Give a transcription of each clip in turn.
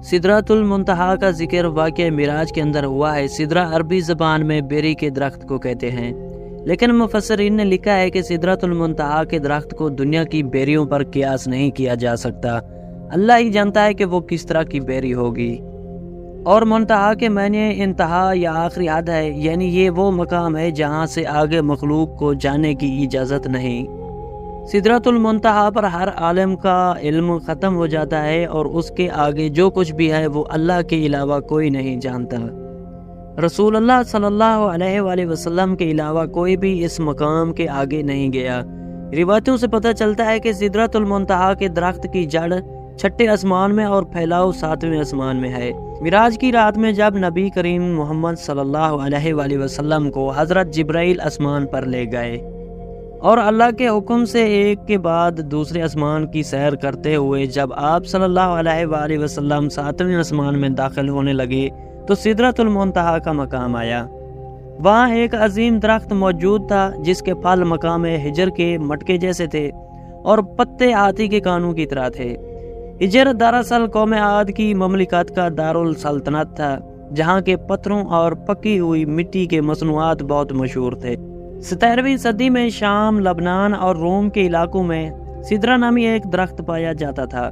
سدرۃ المنتہا کا ذکر واقعہ معراج کے اندر ہوا ہے۔ سدرہ عربی زبان میں بیری کے درخت کو کہتے ہیں، لیکن مفسرین نے لکھا ہے کہ سدرۃ المنتہا کے درخت کو دنیا کی بیریوں پر قیاس نہیں کیا جا سکتا۔ اللہ ہی جانتا ہے کہ وہ کس طرح کی بیری ہوگی۔ اور منتہا کے معنی انتہا یا آخری حد ہے، یعنی یہ وہ مقام ہے جہاں سے آگے مخلوق کو جانے کی اجازت نہیں۔ سدرۃ المنتہا پر ہر عالم کا علم ختم ہو جاتا ہے اور اس کے آگے جو کچھ بھی ہے وہ اللہ کے علاوہ کوئی نہیں جانتا۔ رسول اللہ صلی اللہ علیہ وآلہ وسلم کے علاوہ کوئی بھی اس مقام کے آگے نہیں گیا۔ روایتوں سے پتہ چلتا ہے کہ سدرۃ المنتہا کے درخت کی جڑ چھٹے آسمان میں اور پھیلاؤ ساتویں آسمان میں ہے۔ معراج کی رات میں جب نبی کریم محمد صلی اللہ علیہ وآلہ وسلم کو حضرت جبرائیل آسمان پر لے گئے اور اللہ کے حکم سے ایک کے بعد دوسرے آسمان کی سیر کرتے ہوئے جب آپ صلی اللہ علیہ وآلہ وسلم ساتویں آسمان میں داخل ہونے لگے تو سدرۃ المنتہا کا مقام آیا۔ وہاں ایک عظیم درخت موجود تھا جس کے پھل مقام ہجر کے مٹکے جیسے تھے اور پتے ہاتھی کے کانوں کی طرح تھے۔ ہجر دراصل قوم عاد کی مملکت کا دارالسلطنت تھا، جہاں کے پتھروں اور پکی ہوئی مٹی کے مصنوعات بہت مشہور تھے۔ 17ویں صدی میں شام، لبنان اور روم کے علاقوں میں سدرہ نامی ایک درخت پایا جاتا تھا۔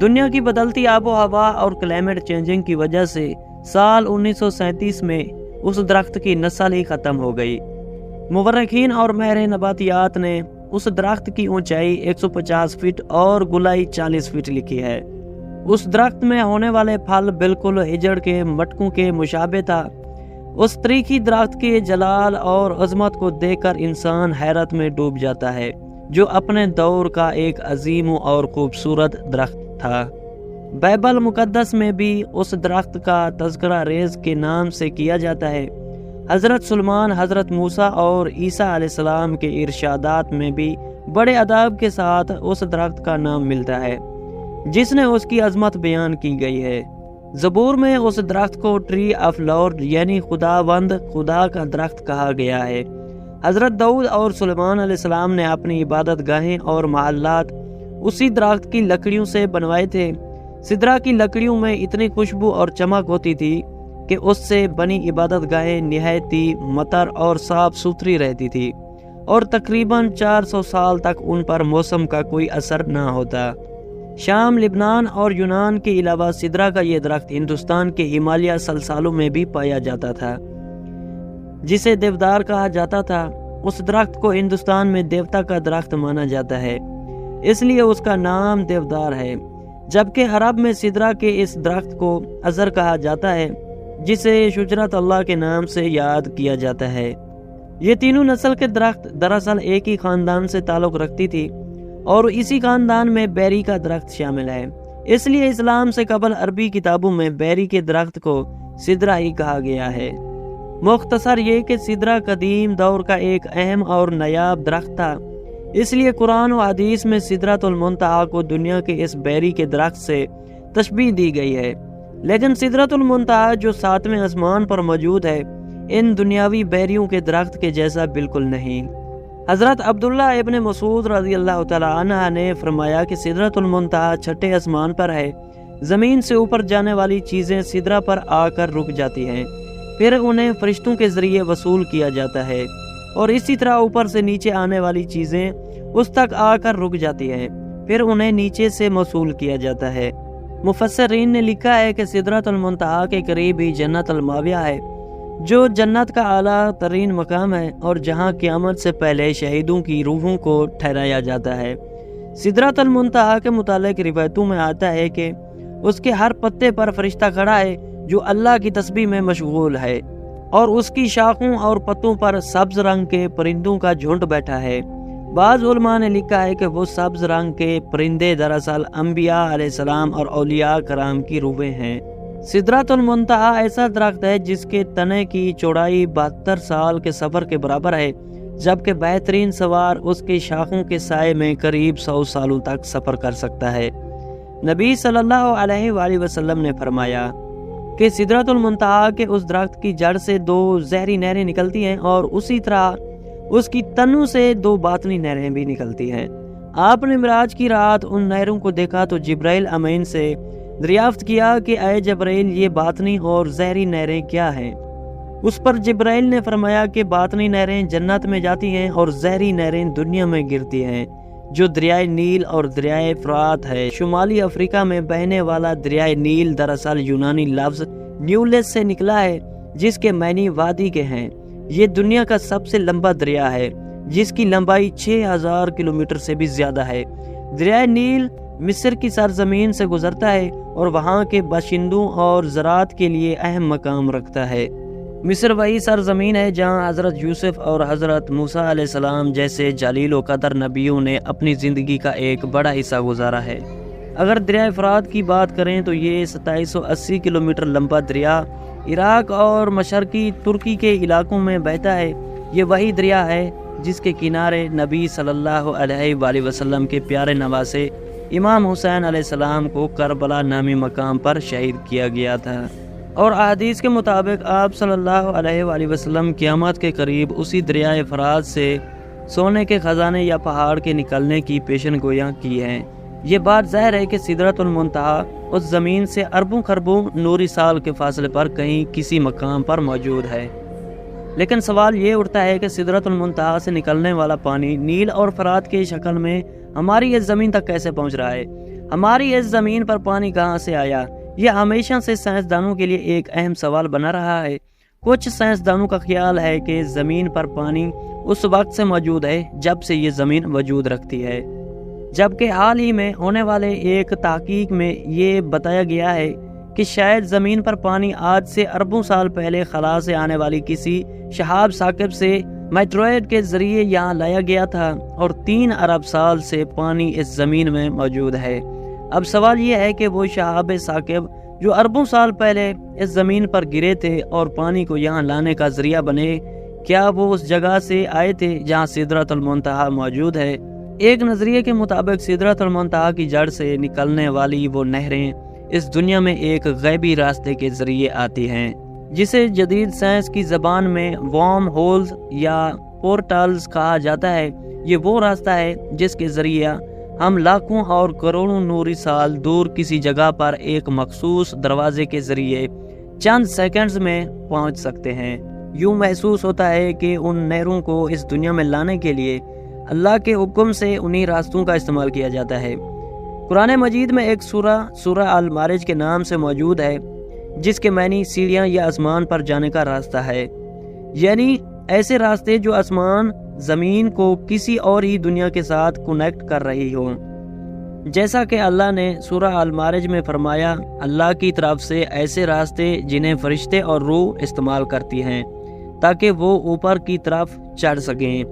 دنیا کی بدلتی آب و ہوا اور کلائمیٹ چینجنگ کی وجہ سے سال 1937 میں اس درخت کی نسل ہی ختم ہو گئی۔ مورخین اور ماہر نباتیات نے اس درخت کی اونچائی 150 فٹ اور گولائی 40 فٹ لکھی ہے۔ اس درخت میں ہونے والے پھل بالکل ہجڑ کے مٹکوں کے مشابہ تھا۔ اس تاریخی درخت کے جلال اور عظمت کو دیکھ کر انسان حیرت میں ڈوب جاتا ہے، جو اپنے دور کا ایک عظیم اور خوبصورت درخت تھا۔ بائبل مقدس میں بھی اس درخت کا تذکرہ ریز کے نام سے کیا جاتا ہے۔ حضرت سلیمان، حضرت موسیٰ اور عیسیٰ علیہ السلام کے ارشادات میں بھی بڑے ادب کے ساتھ اس درخت کا نام ملتا ہے، جس نے اس کی عظمت بیان کی گئی ہے۔ زبور میں اس درخت کو ٹری آف لارڈ یعنی خداوند خدا کا درخت کہا گیا ہے۔ حضرت داؤد اور سلیمان علیہ السلام نے اپنی عبادت گاہیں اور محلات اسی درخت کی لکڑیوں سے بنوائے تھے۔ سدرہ کی لکڑیوں میں اتنی خوشبو اور چمک ہوتی تھی کہ اس سے بنی عبادت گاہیں نہایت مطر اور صاف ستھری رہتی تھی، اور تقریباً 400 سال تک ان پر موسم کا کوئی اثر نہ ہوتا۔ شام، لبنان اور یونان کے علاوہ سدرہ کا یہ درخت ہندوستان کے ہمالیہ سلسالوں میں بھی پایا جاتا تھا، جسے دیودار کہا جاتا تھا۔ اس درخت کو ہندوستان میں دیوتا کا درخت مانا جاتا ہے، اس لیے اس کا نام دیودار ہے، جبکہ عرب میں سدرہ کے اس درخت کو ازر کہا جاتا ہے، جسے شجرت اللہ کے نام سے یاد کیا جاتا ہے۔ یہ تینوں نسل کے درخت دراصل ایک ہی خاندان سے تعلق رکھتی تھی، اور اسی خاندان میں بیری کا درخت شامل ہے۔ اس لیے اسلام سے قبل عربی کتابوں میں بیری کے درخت کو سدرہ ہی کہا گیا ہے۔ مختصر یہ کہ سدرہ قدیم دور کا ایک اہم اور نایاب درخت تھا، اس لیے قرآن و حدیث میں سدرۃ المنتہا کو دنیا کے اس بیری کے درخت سے تشبیہ دی گئی ہے۔ لیکن سدرۃ المنتہا جو 7ویں آسمان پر موجود ہے، ان دنیاوی بیریوں کے درخت کے جیسا بالکل نہیں۔ حضرت عبداللہ ابن مسعود رضی اللہ تعالیٰ عنہ نے فرمایا کہ سدرۃ المنتہا چھٹے آسمان پر ہے۔ زمین سے اوپر جانے والی چیزیں سدرہ پر آ کر رک جاتی ہیں، پھر انہیں فرشتوں کے ذریعے وصول کیا جاتا ہے، اور اسی طرح اوپر سے نیچے آنے والی چیزیں اس تک آ کر رک جاتی ہیں، پھر انہیں نیچے سے موصول کیا جاتا ہے۔ مفسرین نے لکھا ہے کہ سدرۃ المنتہا کے قریب ہی جنت الماویہ ہے، جو جنت کا اعلیٰ ترین مقام ہے اور جہاں قیامت سے پہلے شہیدوں کی روحوں کو ٹھہرایا جاتا ہے۔ سدرۃ المنتہا کے متعلق روایتوں میں آتا ہے کہ اس کے ہر پتے پر فرشتہ کھڑا ہے جو اللہ کی تسبیح میں مشغول ہے، اور اس کی شاخوں اور پتوں پر سبز رنگ کے پرندوں کا جھنڈ بیٹھا ہے۔ بعض علماء نے لکھا ہے کہ وہ سبز رنگ کے پرندے دراصل انبیاء علیہ السلام اور اولیاء کرام کی روحیں ہیں۔ سدرۃ المنتہا ایسا درخت ہے جس کے تنے کی چوڑائی 72 سال کے سفر کے برابر ہے، جبکہ بہترین سوار اس کی شاخوں کے سائے میں قریب 100 سالوں تک سفر کر سکتا ہے۔ نبی صلی اللہ علیہ وآلہ وسلم نے فرمایا کہ سدرۃ المنتہا کے اس درخت کی جڑ سے 2 زہری نہریں نکلتی ہیں، اور اسی طرح اس کی تنوں سے 2 باطنی نہریں بھی نکلتی ہیں۔ آپ نے معراج کی رات ان نہروں کو دیکھا تو جبرائیل امین سے دریافت کیا کہ اے جبرائیل یہ باطنی اور ظاہری نہریں کیا ہیں؟ اس پر جبرائیل نے فرمایا کہ باطنی نہریں جنت میں جاتی ہیں اور ظاہری نہریں دنیا میں گرتی ہیں، جو دریائے نیل اور دریائے فرات ہے۔ شمالی افریقہ میں بہنے والا دریائے نیل دراصل یونانی لفظ نیولس سے نکلا ہے، جس کے معنی وادی کے ہیں۔ یہ دنیا کا سب سے لمبا دریا ہے، جس کی لمبائی 6000 کلومیٹر سے بھی زیادہ ہے۔ دریائے نیل مصر کی سرزمین سے گزرتا ہے اور وہاں کے باشندوں اور زراعت کے لیے اہم مقام رکھتا ہے۔ مصر وہی سرزمین ہے جہاں حضرت یوسف اور حضرت موسیٰ علیہ السلام جیسے جلیل و قدر نبیوں نے اپنی زندگی کا ایک بڑا حصہ گزارا ہے۔ اگر دریائے فرات کی بات کریں تو یہ 2780 کلومیٹر لمبا دریا عراق اور مشرقی ترکی کے علاقوں میں بہتا ہے۔ یہ وہی دریا ہے جس کے کنارے نبی صلی اللہ علیہ وآلہ وسلم کے پیارے نواسے امام حسین علیہ السلام کو کربلا نامی مقام پر شہید کیا گیا تھا، اور احادیث کے مطابق آپ صلی اللہ علیہ وآلہ وسلم قیامت کے قریب اسی دریائے فرات سے سونے کے خزانے یا پہاڑ کے نکلنے کی پیشن گویاں کی ہیں۔ یہ بات ظاہر ہے کہ سدرۃ المنتہا اس زمین سے اربوں خربوں نوری سال کے فاصلے پر کہیں کسی مقام پر موجود ہے۔ لیکن سوال یہ اٹھتا ہے کہ سدرۃ المنتہا سے نکلنے والا پانی نیل اور فرات کی شکل میں ہماری اس زمین تک کیسے پہنچ رہا ہے؟ ہماری اس زمین پر پانی کہاں سے آیا؟ یہ ہمیشہ سے سائنسدانوں کے لیے ایک اہم سوال بنا رہا ہے۔ کچھ سائنسدانوں کا خیال ہے کہ زمین پر پانی اس وقت سے موجود ہے جب سے یہ زمین وجود رکھتی ہے، جبکہ حال ہی میں ہونے والے ایک تحقیق میں یہ بتایا گیا ہے کہ شاید زمین پر پانی آج سے اربوں سال پہلے خلا سے آنے والی کسی شہاب ثاقب سے میٹروئڈ کے ذریعے یہاں لایا گیا تھا، اور 3 ارب سال سے پانی اس زمین میں موجود ہے۔ اب سوال یہ ہے کہ وہ شہاب ثاقب جو اربوں سال پہلے اس زمین پر گرے تھے اور پانی کو یہاں لانے کا ذریعہ بنے، کیا وہ اس جگہ سے آئے تھے جہاں سدرۃ المنتہا موجود ہے؟ ایک نظریے کے مطابق سدرۃ المنتہا کی جڑ سے نکلنے والی وہ نہریں اس دنیا میں ایک غیبی راستے کے ذریعے آتی ہیں، جسے جدید سائنس کی زبان میں وارم ہولز یا پورٹلز کہا جاتا ہے۔ یہ وہ راستہ ہے جس کے ذریعے ہم لاکھوں اور کروڑوں نوری سال دور کسی جگہ پر ایک مخصوص دروازے کے ذریعے چند سیکنڈز میں پہنچ سکتے ہیں۔ یوں محسوس ہوتا ہے کہ ان نہروں کو اس دنیا میں لانے کے لیے اللہ کے حکم سے انہی راستوں کا استعمال کیا جاتا ہے۔ قرآن مجید میں ایک سورہ المعارج کے نام سے موجود ہے، جس کے معنی سیڑھیاں یا آسمان پر جانے کا راستہ ہے، یعنی ایسے راستے جو آسمان زمین کو کسی اور ہی دنیا کے ساتھ کنیکٹ کر رہی ہوں۔ جیسا کہ اللہ نے سورہ المعارج میں فرمایا، اللہ کی طرف سے ایسے راستے جنہیں فرشتے اور روح استعمال کرتی ہیں تاکہ وہ اوپر کی طرف چڑھ سکیں۔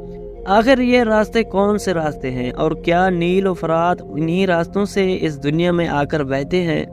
آخر یہ راستے کون سے راستے ہیں، اور کیا نیل و فرات انہی راستوں سے اس دنیا میں آ کر بہتے ہیں؟